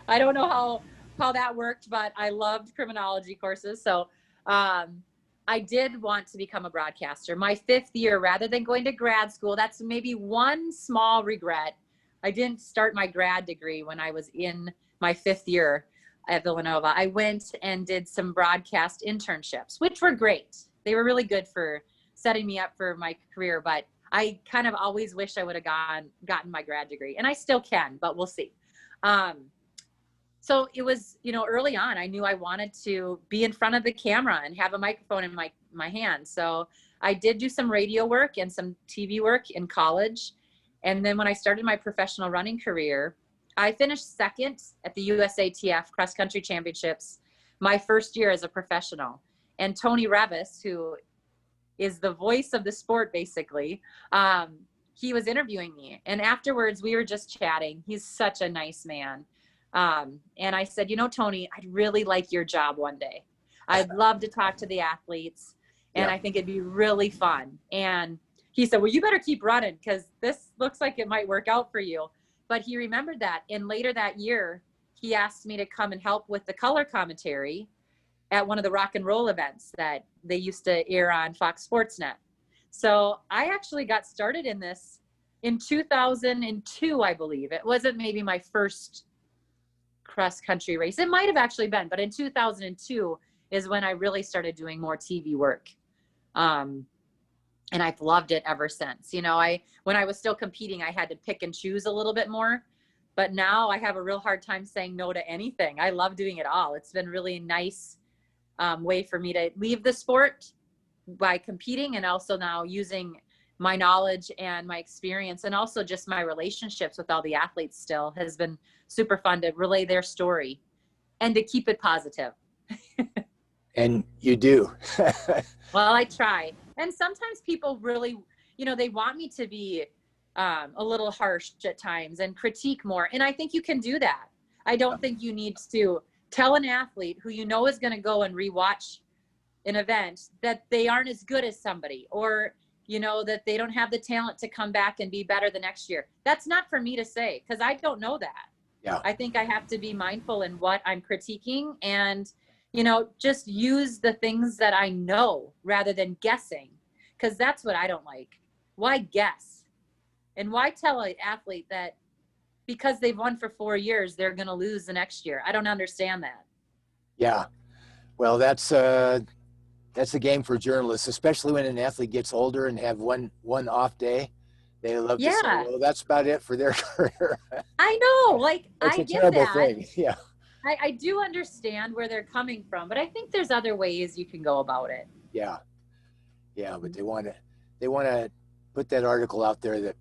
I don't know how that worked, but I loved criminology courses. So I did want to become a broadcaster. My 5th year, rather than going to grad school, that's maybe one small regret. I didn't start my grad degree when I was in my 5th year at Villanova. I went and did some broadcast internships, which were great. They were really good for setting me up for my career, but I kind of always wish I would have gotten my grad degree, and I still can, but we'll see. So it was, early on, I knew I wanted to be in front of the camera and have a microphone in my hand. So I did do some radio work and some TV work in college. And then when I started my professional running career, I finished second at the USATF cross country championships my first year as a professional. And Tony Revis, who is the voice of the sport, basically, he was interviewing me. And afterwards, we were just chatting. He's such a nice man. And I said, Tony, I'd really like your job one day. I'd love to talk to the athletes, and I think it'd be really fun. And he said, well, you better keep running, because this looks like it might work out for you. But he remembered that. And later that year, he asked me to come and help with the color commentary at one of the rock and roll events that they used to air on Fox Sports Net. So I actually got started in this in 2002, I believe. It wasn't maybe my first cross country race. It might have actually been, but in 2002 is when I really started doing more TV work. And I've loved it ever since. When I was still competing, I had to pick and choose a little bit more, but now I have a real hard time saying no to anything. I love doing it all. It's been really nice way for me to leave the sport by competing, and also now using my knowledge and my experience, and also just my relationships with all the athletes still has been super fun to relay their story and to keep it positive. And you do. Well, I try. And sometimes people really, they want me to be a little harsh at times and critique more. And I think you can do that. I don't think you need to tell an athlete who is going to go and rewatch an event that they aren't as good as somebody, or that they don't have the talent to come back and be better the next year. That's not for me to say, because I don't know that. Yeah. I think I have to be mindful in what I'm critiquing, and, just use the things that I know rather than guessing, because that's what I don't like. Why guess? And why tell an athlete that because they've won for 4 years, they're going to lose the next year? I don't understand that. Yeah. Well, that's a game for journalists, especially when an athlete gets older and have one off day. They love to say, well, that's about it for their career. I know. Like, it's I a get terrible that. thing. Yeah. I do understand where they're coming from, but I think there's other ways you can go about it. Yeah. Yeah. But they want to put that article out there that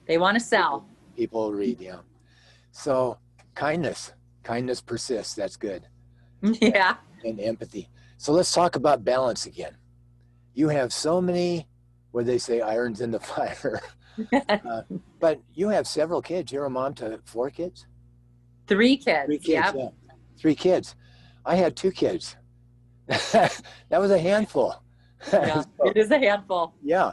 they want to sell. People read. Yeah. So kindness persists. That's good. Yeah. And empathy. So let's talk about balance again. You have so many, what they say, irons in the fire. But you have several kids. You're a mom to 4 kids? 3 kids. 3 kids, yep. Yeah. 3 kids. I had 2 kids. That was a handful. Yeah, so, it is a handful. Yeah.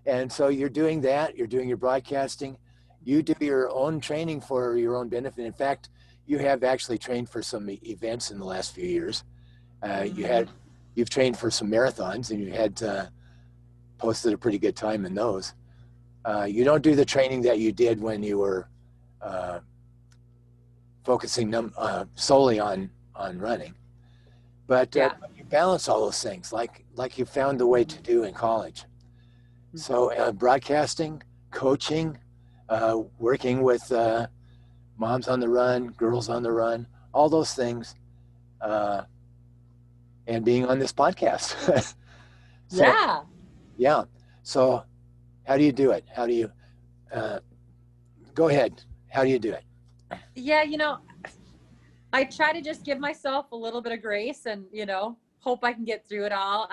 And so you're doing that. You're doing your broadcasting. You do your own training for your own benefit. In fact, you have actually trained for some events in the last few years. You've trained for some marathons, and you had posted a pretty good time in those. You don't do the training that you did when you were focusing solely on running, but you balance all those things like you found the way to do in college. So broadcasting, coaching, working with moms on the run, girls on the run, all those things, and being on this podcast. Yeah. So how do you do it? How do you, go ahead. How do you do it? Yeah. I try to just give myself a little bit of grace and, hope I can get through it all.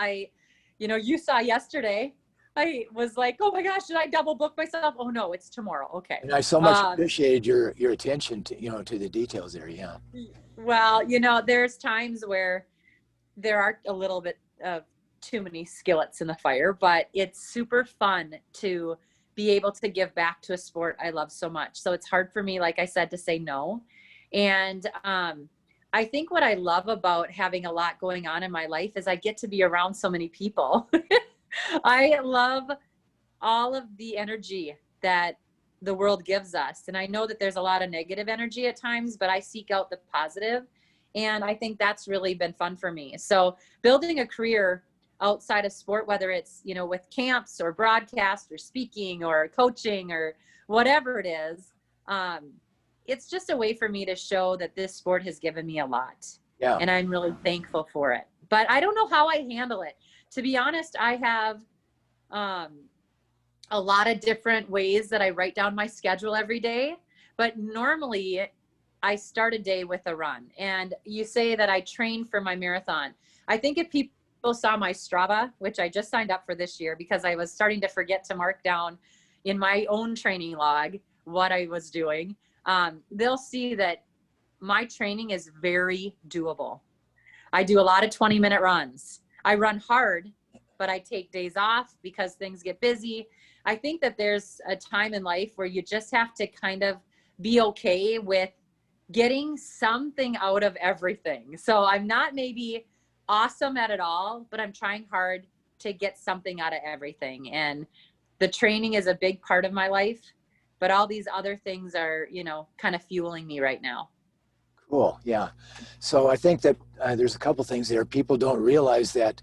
You saw yesterday, I was like, oh my gosh, did I double book myself? Oh no, it's tomorrow. Okay. And I so much appreciated your attention to, to the details there. Yeah. Well, there's times where there are a little bit of too many skillets in the fire, but it's super fun to be able to give back to a sport I love so much. So it's hard for me, like I said, to say no. And I think what I love about having a lot going on in my life is I get to be around so many people. I love all of the energy that the world gives us. And I know that there's a lot of negative energy at times, but I seek out the positive. And I think that's really been fun for me. So building a career outside of sport, whether it's, you know, with camps or broadcast or speaking or coaching or whatever it is, it's just a way for me to show that this sport has given me a lot. Yeah. And I'm really thankful for it. But I don't know how I handle it. To be honest, I have a lot of different ways that I write down my schedule every day. But normally I start a day with a run. And you say that I train for my marathon. I think if people saw my Strava, which I just signed up for this year because I was starting to forget to mark down in my own training log what I was doing, they'll see that my training is very doable. I do a lot of 20-minute runs. I run hard, but I take days off because things get busy. I think that there's a time in life where you just have to kind of be okay with getting something out of everything. So I'm not maybe awesome at it all, but I'm trying hard to get something out of everything. And the training is a big part of my life, but all these other things are, you know, kind of fueling me right now. Cool. Yeah. So I think that there's a couple things there. People don't realize that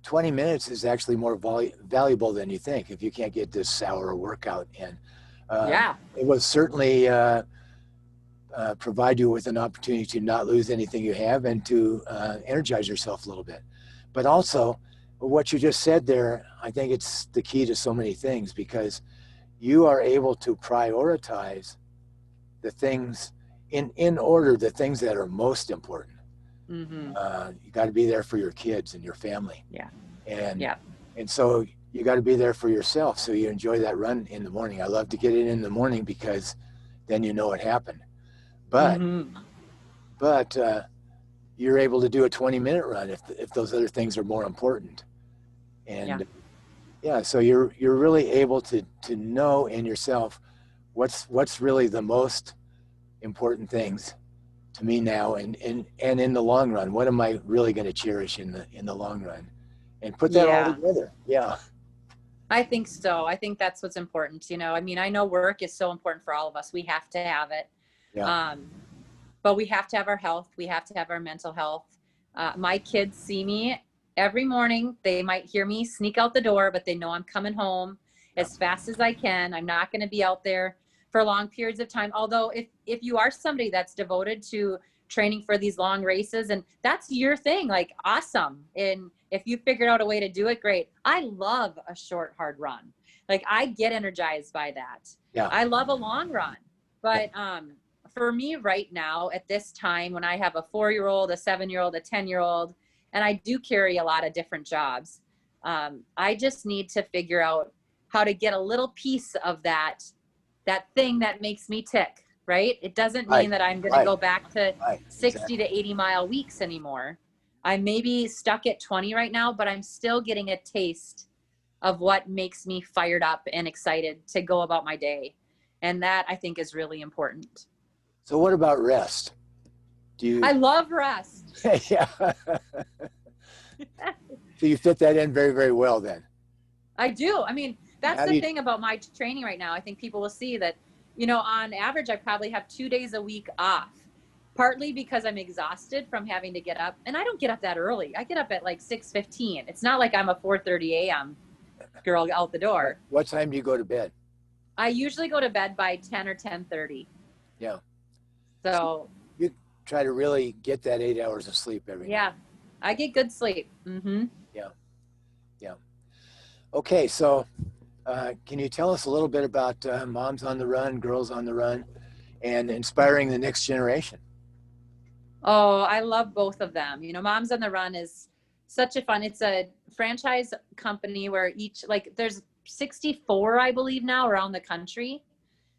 20 minutes is actually more valuable than you think if you can't get this hour workout in. Yeah. It will certainly provide you with an opportunity to not lose anything you have and to energize yourself a little bit. But also, what you just said there, I think it's the key to so many things, because you are able to prioritize the things in order, the things that are most important. Mm-hmm. You got to be there for your kids and your family. Yeah. And Yeah. and so you got to be there for yourself, so you enjoy that run in the morning. I love to get it in the morning because then you know it happened. But Mm-hmm. but you're able to do a 20-minute run if those other things are more important. And yeah, so you're really able to know in yourself what's really the most important things to me now, and in the long run, what am I really going to cherish in the long run, and put that all Yeah. together. Yeah. I think so. I think that's what's important. You know, I mean, I know work is so important for all of us. We have to have it. Yeah. But we have to have our health. We have to have our mental health. My kids see me every morning. They might hear me sneak out the door, but they know I'm coming home as fast as I can. I'm not going to be out there for long periods of time. Although if you are somebody that's devoted to training for these long races and that's your thing, like awesome. And if you figured out a way to do it, great. I love a short, hard run. Like I get energized by that. Yeah. I love a long run, but for me right now at this time, when I have a 4-year-old, a 7-year-old, a 10-year-old, and I do carry a lot of different jobs, I just need to figure out how to get a little piece of that thing that makes me tick, right? It doesn't mean that I'm going to go back to 60 to 80 mile weeks anymore. I may be stuck at 20 right now, but I'm still getting a taste of what makes me fired up and excited to go about my day. And that I think is really important. So what about rest? I love rest. Yeah. So you fit that in very, very well then. I do. I mean, that's the thing about my training right now. I think people will see that, you know, on average, I probably have 2 days a week off, partly because I'm exhausted from having to get up. And I don't get up that early. I get up at like 6:15. It's not like I'm a 4:30 a.m. girl out the door. What time do you go to bed? I usually go to bed by 10 or 10:30. Yeah. So you try to really get that 8 hours of sleep every night. Yeah, I get good sleep. Mm-hmm. Yeah. Yeah. Okay. So can you tell us a little bit about Moms on the Run, Girls on the Run, and inspiring the next generation? Oh, I love both of them. You know, Moms on the Run is such a fun, it's a franchise company where there's 64, I believe now, around the country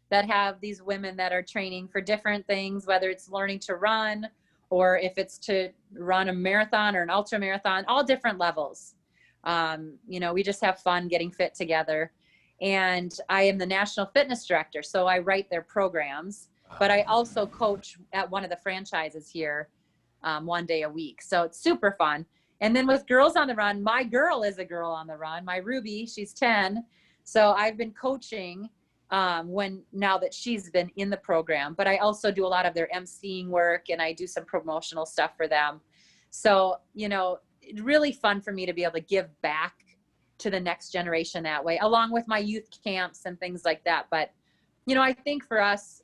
that have these women that are training for different things, whether it's learning to run or if it's to run a marathon or an ultra marathon, all different levels. You know, we just have fun getting fit together. And I am the national fitness director, so I write their programs. but I also coach at one of the franchises here 1 day a week. So it's super fun. And then with Girls on the Run, my girl is a girl on the run. My Ruby, she's 10. So I've been coaching now that she's been in the program, but I also do a lot of their emceeing work and I do some promotional stuff for them. So, it's really fun for me to be able to give back to the next generation that way, along with my youth camps and things like that. But, I think for us,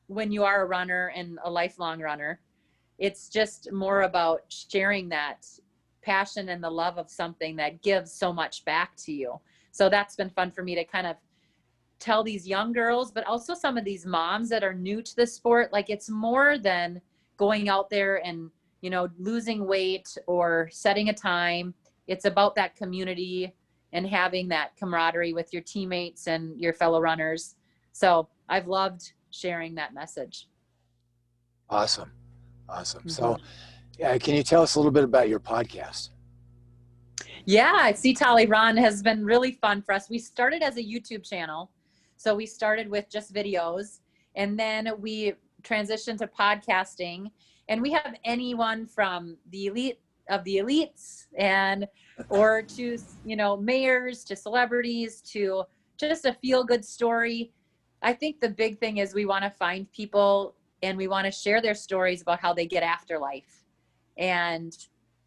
when you are a runner and a lifelong runner, it's just more about sharing that passion and the love of something that gives so much back to you. So that's been fun for me to kind of tell these young girls, but also some of these moms that are new to the sport, like it's more than going out there and, losing weight or setting a time. It's about that community and having that camaraderie with your teammates and your fellow runners. So I've loved sharing that message. Awesome. Mm-hmm. So can you tell us a little bit about your podcast? Yeah, See Tolly Run has been really fun for us. We started as a YouTube channel. So we started with just videos, and then we transitioned to podcasting, and we have anyone from the elite of the elites or to, mayors, to celebrities, to just a feel good story. I think the big thing is we want to find people and we want to share their stories about how they get after life. And,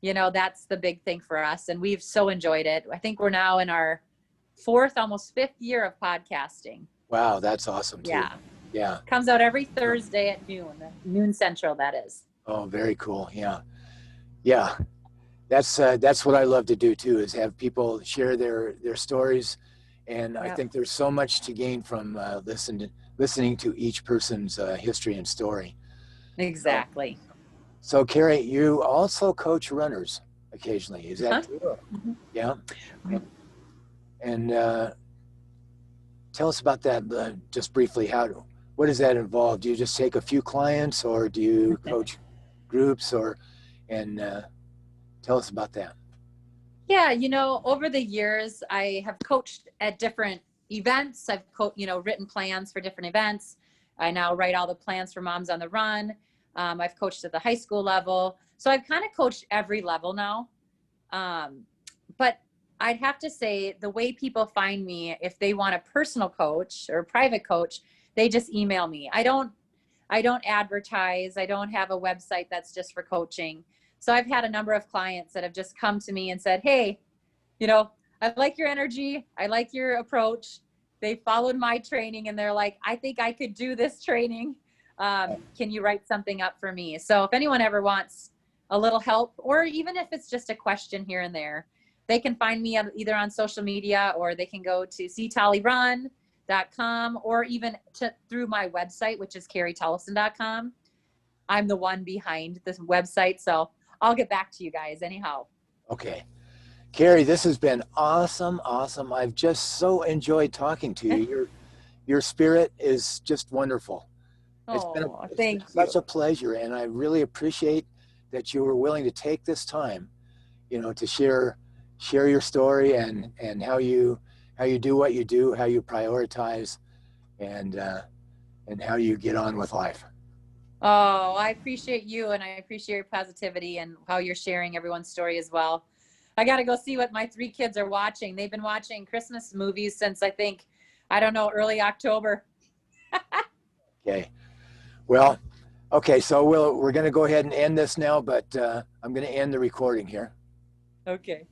that's the big thing for us. And we've so enjoyed it. I think we're now in our 4th, almost 5th year of podcasting. Wow, that's awesome too. Yeah. Comes out every Thursday at noon Central, that is. Oh, very cool. Yeah. That's what I love to do too, is have people share their stories. And I think there's so much to gain from listening to each person's history and story. Exactly. So Carrie, you also coach runners occasionally. Is that true? Mm-hmm. Yeah. And tell us about that just briefly. What does that involve? Do you just take a few clients, or do you coach groups, and tell us about that? Yeah, over the years, I have coached at different events. I've written plans for different events. I now write all the plans for Moms on the Run. I've coached at the high school level. So I've kind of coached every level now. But I'd have to say the way people find me, if they want a personal coach or private coach, they just email me. I don't advertise. I don't have a website that's just for coaching. So I've had a number of clients that have just come to me and said, hey, I like your energy. I like your approach. They followed my training and they're like, I think I could do this training. Can you write something up for me? So if anyone ever wants a little help, or even if it's just a question here and there, they can find me either on social media, or they can go to ctollyrun.com, or even through my website, which is carrietollefson.com. I'm the one behind this website, so I'll get back to you guys anyhow. Okay. Carrie, this has been awesome. I've just so enjoyed talking to you. Your spirit is just wonderful. It's been such a pleasure, and I really appreciate that you were willing to take this time, to share your story and how you do what you do, how you prioritize, and how you get on with life. Oh, I appreciate you, and I appreciate your positivity and how you're sharing everyone's story as well. I got to go see what my 3 kids are watching. They've been watching Christmas movies since early October. Okay. Well, okay, so we're going to go ahead and end this now, but I'm going to end the recording here. Okay.